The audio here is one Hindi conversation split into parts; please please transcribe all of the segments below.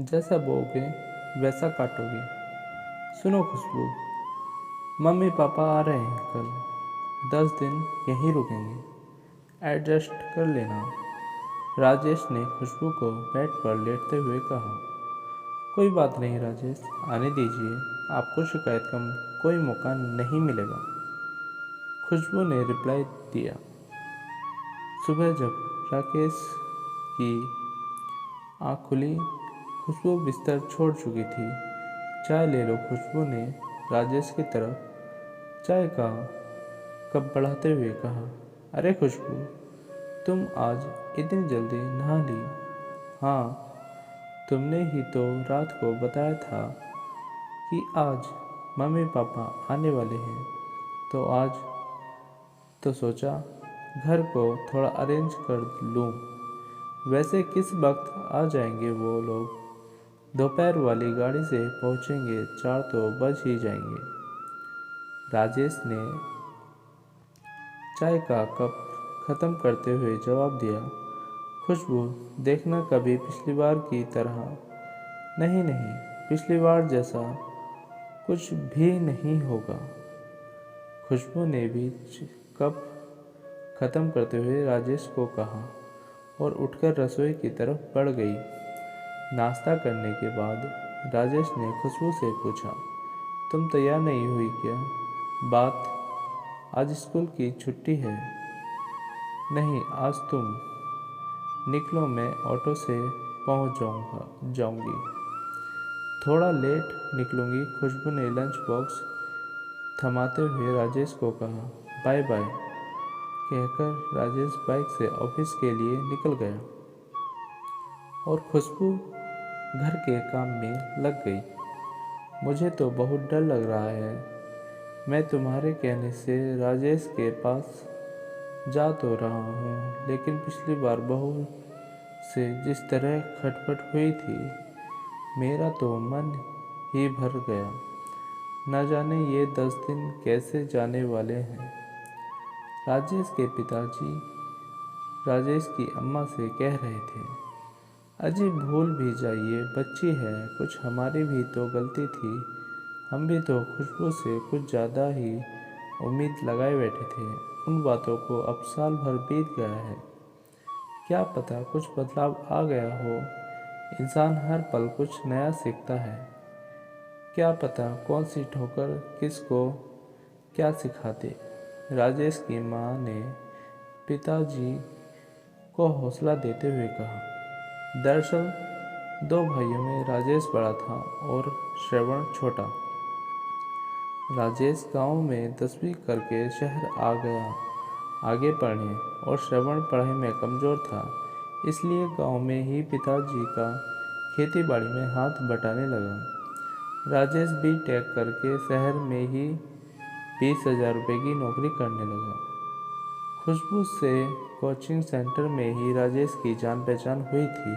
जैसा बोओगे वैसा काटोगे। सुनो खुशबू, मम्मी पापा आ रहे हैं कल। 10 दिन यहीं रुकेंगे, एडजस्ट कर लेना। राजेश ने खुशबू को बेड पर लेटते हुए कहा। कोई बात नहीं राजेश, आने दीजिए, आपको शिकायत का कोई मौका नहीं मिलेगा, खुशबू ने रिप्लाई दिया। सुबह जब राकेश की आँख खुली, खुशबू बिस्तर छोड़ चुकी थी। चाय ले लो, खुशबू ने राजेश की तरफ चाय का कप बढ़ाते हुए कहा। अरे खुशबू, तुम आज इतनी जल्दी नहा ली? हाँ, तुमने ही तो रात को बताया था कि आज मम्मी पापा आने वाले हैं, तो आज तो सोचा घर को थोड़ा अरेंज कर लूँ। वैसे किस वक्त आ जाएंगे वो लोग? दोपहर वाली गाड़ी से पहुंचेंगे, 4 तो बज ही जाएंगे। राजेश ने चाय का कप खत्म करते हुए जवाब दिया। खुशबू, देखना कभी पिछली बार की तरह। नहीं नहीं, पिछली बार जैसा कुछ भी नहीं होगा। खुशबू ने भी कप खत्म करते हुए राजेश को कहा और उठकर रसोई की तरफ बढ़ गई। नाश्ता करने के बाद राजेश ने खुशबू से पूछा, तुम तैयार नहीं हुई क्या? बात आज स्कूल की छुट्टी है। नहीं, आज तुम निकलो, मैं ऑटो से पहुंच जाऊंगी। थोड़ा लेट निकलूंगी, खुशबू ने लंच बॉक्स थमाते हुए राजेश को कहा। बाय बाय कहकर राजेश बाइक से ऑफिस के लिए निकल गया और खुशबू घर के काम में लग गई। मुझे तो बहुत डर लग रहा है। मैं तुम्हारे कहने से राजेश के पास जा तो रहा हूँ, लेकिन पिछली बार बहू से जिस तरह खटपट हुई थी, मेरा तो मन ही भर गया। न जाने ये 10 दिन कैसे जाने वाले हैं। राजेश के पिताजी राजेश की अम्मा से कह रहे थे, अजी भूल भी जाइए, बच्ची है, कुछ हमारी भी तो गलती थी। हम भी तो खुशबू से कुछ ज़्यादा ही उम्मीद लगाए बैठे थे। उन बातों को अब साल भर बीत गया है, क्या पता कुछ बदलाव आ गया हो। इंसान हर पल कुछ नया सीखता है। क्या पता कौन सी ठोकर किसको क्या सिखाते। राजेश की माँ ने पिताजी को हौसला देते हुए कहा। दरअसल 2 भाइयों में राजेश बड़ा था और श्रवण छोटा। राजेश गांव में 10वीं करके शहर आ गया आगे पढ़ने, और श्रवण पढ़ाई में कमज़ोर था, इसलिए गांव में ही पिताजी का खेती बाड़ी में हाथ बटाने लगा। राजेश B.Tech करके शहर में ही 20,000 रुपये की नौकरी करने लगा। खुशबू से कोचिंग सेंटर में ही राजेश की जान पहचान हुई थी।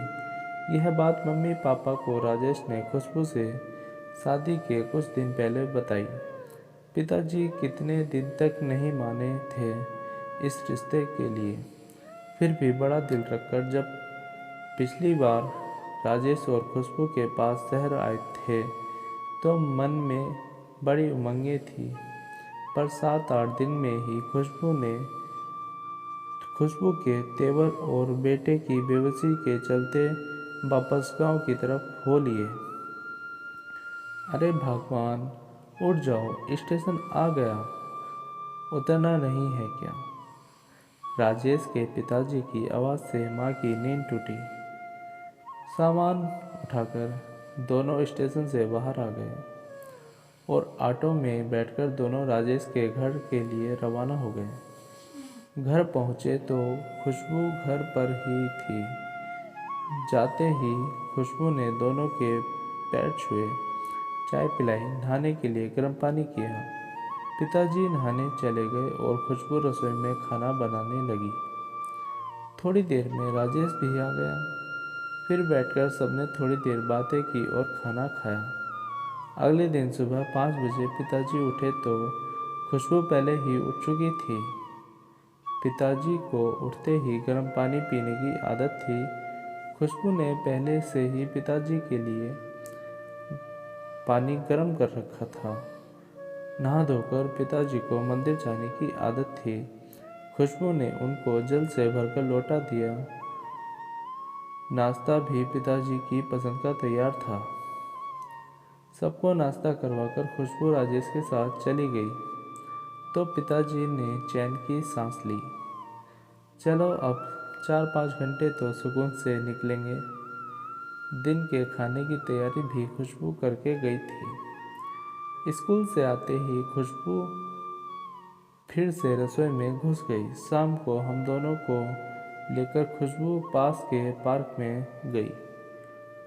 यह बात मम्मी पापा को राजेश ने खुशबू से शादी के कुछ दिन पहले बताई। पिताजी कितने दिन तक नहीं माने थे इस रिश्ते के लिए, फिर भी बड़ा दिल रखकर जब पिछली बार राजेश और खुशबू के पास शहर आए थे, तो मन में बड़ी उमंगें थी। पर 7-8 दिन में ही खुशबू के तेवर और बेटे की बेबसी के चलते वापस गांव की तरफ हो लिए। अरे भगवान, उठ जाओ, स्टेशन आ गया, उतरना नहीं है क्या? राजेश के पिताजी की आवाज़ से माँ की नींद टूटी। सामान उठाकर दोनों स्टेशन से बाहर आ गए और ऑटो में बैठकर दोनों राजेश के घर के लिए रवाना हो गए। घर पहुँचे तो खुशबू घर पर ही थी। जाते ही खुशबू ने दोनों के पैर छुए, चाय पिलाई, नहाने के लिए गर्म पानी किया। पिताजी नहाने चले गए और खुशबू रसोई में खाना बनाने लगी। थोड़ी देर में राजेश भी आ गया। फिर बैठकर सबने थोड़ी देर बातें की और खाना खाया। अगले दिन सुबह 5 बजे पिताजी उठे तो खुशबू पहले ही उठ चुकी थी। पिताजी को उठते ही गर्म पानी पीने की आदत थी। खुशबू ने पहले से ही पिताजी के लिए पानी गर्म कर रखा था। नहा धोकर पिताजी को मंदिर जाने की आदत थी। खुशबू ने उनको जल से भरकर लौटा दिया। नाश्ता भी पिताजी की पसंद का तैयार था। सबको नाश्ता करवाकर खुशबू राजेश के साथ चली गई तो पिताजी ने चैन की सांस ली। चलो अब 4-5 घंटे तो सुकून से निकलेंगे। दिन के खाने की तैयारी भी खुशबू करके गई थी। स्कूल से आते ही खुशबू फिर से रसोई में घुस गई। शाम को हम दोनों को लेकर खुशबू पास के पार्क में गई।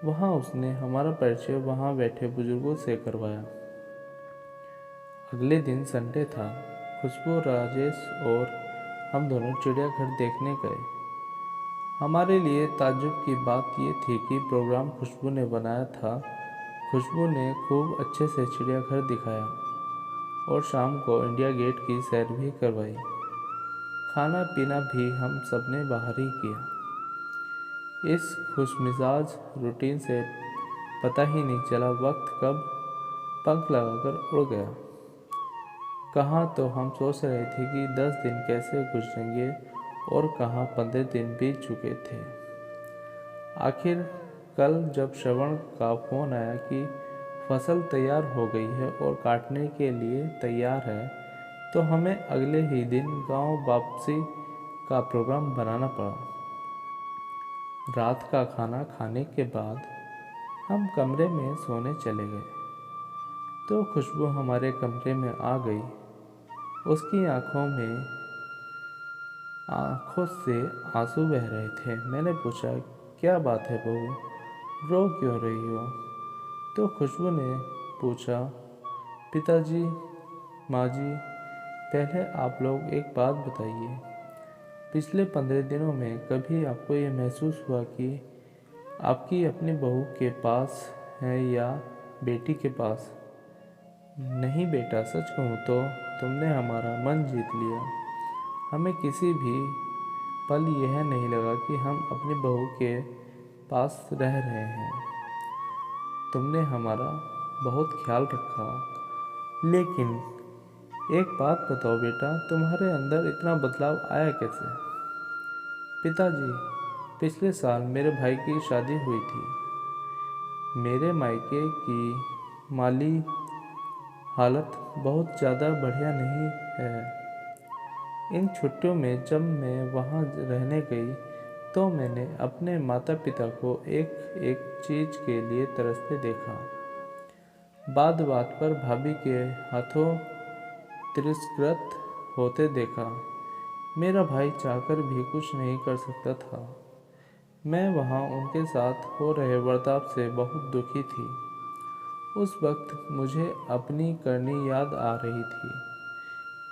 वहाँ उसने हमारा परिचय वहाँ बैठे बुजुर्गों से करवाया। अगले दिन संडे था। खुशबू, राजेश और हम दोनों चिड़ियाघर देखने गए। हमारे लिए ताज्जुब की बात यह थी कि प्रोग्राम खुशबू ने बनाया था। खुशबू ने खूब अच्छे से चिड़ियाघर दिखाया और शाम को इंडिया गेट की सैर भी करवाई। खाना पीना भी हम सब ने बाहर ही किया। इस खुशमिजाज रूटीन से पता ही नहीं चला वक्त कब पंख लगाकर उड़ गया। कहाँ तो हम सोच रहे थे कि 10 दिन कैसे गुजरेंगे और कहाँ 15 दिन बीत चुके थे। आखिर कल जब श्रवण का फ़ोन आया कि फसल तैयार हो गई है और काटने के लिए तैयार है, तो हमें अगले ही दिन गांव वापसी का प्रोग्राम बनाना पड़ा। रात का खाना खाने के बाद हम कमरे में सोने चले गए तो खुशबू हमारे कमरे में आ गई। उसकी आंखों से आंसू बह रहे थे। मैंने पूछा, क्या बात है बहू, रो क्यों रही हो? तो खुशबू ने पूछा, पिताजी, माँ जी, पहले आप लोग एक बात बताइए, पिछले 15 दिनों में कभी आपको ये महसूस हुआ कि आपकी अपनी बहू के पास है या बेटी के पास? नहीं बेटा, सच कहूँ तो तुमने हमारा मन जीत लिया। हमें किसी भी पल यह नहीं लगा कि हम अपनी बहू के पास रह रहे हैं। तुमने हमारा बहुत ख्याल रखा। लेकिन एक बात बताओ बेटा, तुम्हारे अंदर इतना बदलाव आया कैसे? पिताजी, पिछले साल मेरे भाई की शादी हुई थी। मेरे मायके की माली हालत बहुत ज़्यादा बढ़िया नहीं है। इन छुट्टियों में जब मैं वहाँ रहने गई तो मैंने अपने माता पिता को एक एक चीज़ के लिए तरसते देखा। बात बात पर भाभी के हाथों तिरस्कृत होते देखा। मेरा भाई चाहकर भी कुछ नहीं कर सकता था। मैं वहाँ उनके साथ हो रहे बर्ताव से बहुत दुखी थी। उस वक्त मुझे अपनी करनी याद आ रही थी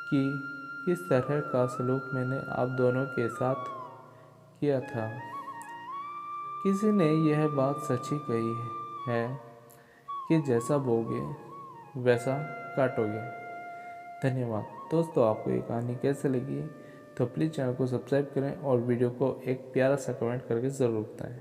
कि किस तरह का सलूक मैंने आप दोनों के साथ किया था। किसी ने यह बात सच्ची कही है कि जैसा बोगे वैसा काटोगे। धन्यवाद। दोस्तों, आपको ये कहानी कैसे लगी तो प्लीज़ चैनल को सब्सक्राइब करें और वीडियो को एक प्यारा सा कमेंट करके ज़रूर बताएं।